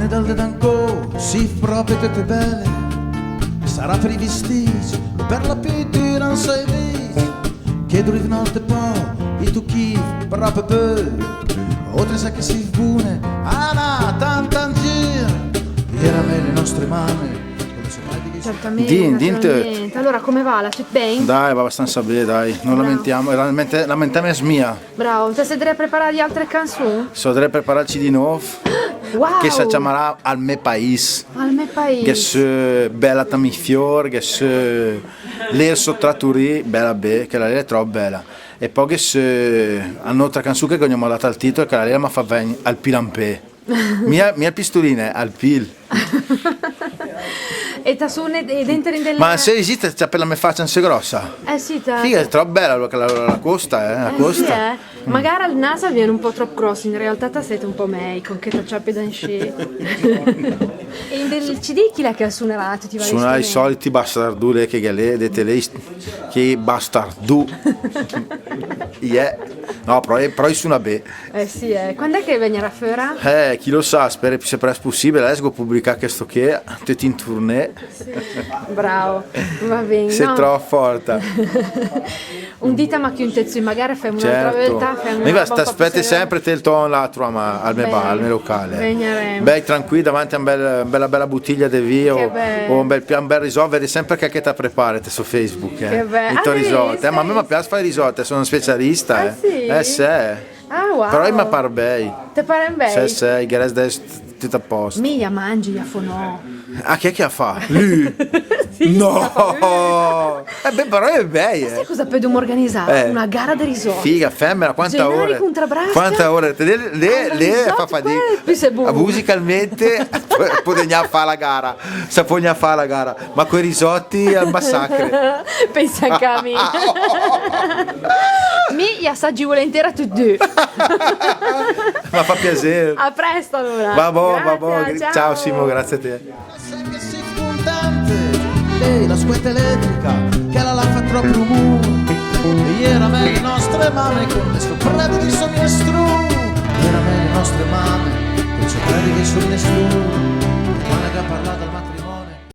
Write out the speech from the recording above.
Viene dal Dedanco, si proprio tutte belle. Sarà per i vestiti, per la pittura non sai vedi. Che duri notte poi, e tu chi, proprio per. Oltre sa che si buone, tanta gir. Era meglio le nostre mamme. Certamente. Allora come va? La tut bem? Dai, va abbastanza bene, dai, non lamentiamo, lamentiamo mia. Bravo, te sei preparati altre canzoni? So dovrei prepararci di nuovo, Wow! che si chiamerà Al me país. Al me paese. Che se bella tammi fior, che se lei sottraturi, bella be, che la lei è troppo bella. E poi che se un'altra canzone che abbiamo dato al titolo, che la lei mi fa venire al pilampè. mia pistoline al pil. E ta su dentro del. Ma se esiste c'è per la mia faccia anche grossa. Sì, ta. Figa, è troppo bella la costa, la costa. Sì, Magari al naso viene un po' troppo grosso, in realtà ta siete un po' meglio, con che t'acciappi da sci. E in del CD chi è che ha suonato? Suonare i soliti bastardù che gale, dette lei che bastardù. Yeah. No, però suona bene. Sì, quando è che venirà fuori? Chi lo sa, spero se presto possibile, adesso pubblicare questo che tutti in tournée. Bravo, va bene. Sei troppo forte. Un dita ma chi un tezzo, magari fai un'altra volta. Mi va, aspetti sempre te il tono là al mio locale. Vegneremo. Beh, tranquillo davanti a una bella bottiglia di vino o un bel risotto, vedi sempre che ti prepari su Facebook. Che bello. I tuoi risotti. Ma a me mi piace fare i risotti, sono un specialista. Sì? Sì. Wow. Però mi pare bene. Ti pare bene? Sì, i resti tutto a posto. Mia mangi, ya fonò. Chi è che ha fatto? Lui? Sì, no! Beh, però è bello. Sai cosa dobbiamo organizzare? Una gara di risotto. Figa, femmina, quante Gennari ore? contro Brasca. Quante ore? Lei fa fatica. Musicalmente poteva fare la gara. Sapogna fare la gara. Ma con i risotti al massacro. Pensa anche a me. Mi assaggi volentieri a tutti e due. Ma fa piacere. A presto allora. Vabbè. Ciao. Ciao Simo, grazie a te. Lei la scuola elettrica che la fa troppo rumore. E era meglio le nostre mamme con le soprade di sogni stru. Era meglio le nostre mamme con le soprade di sogni stru. Quando ha parlato al matrimonio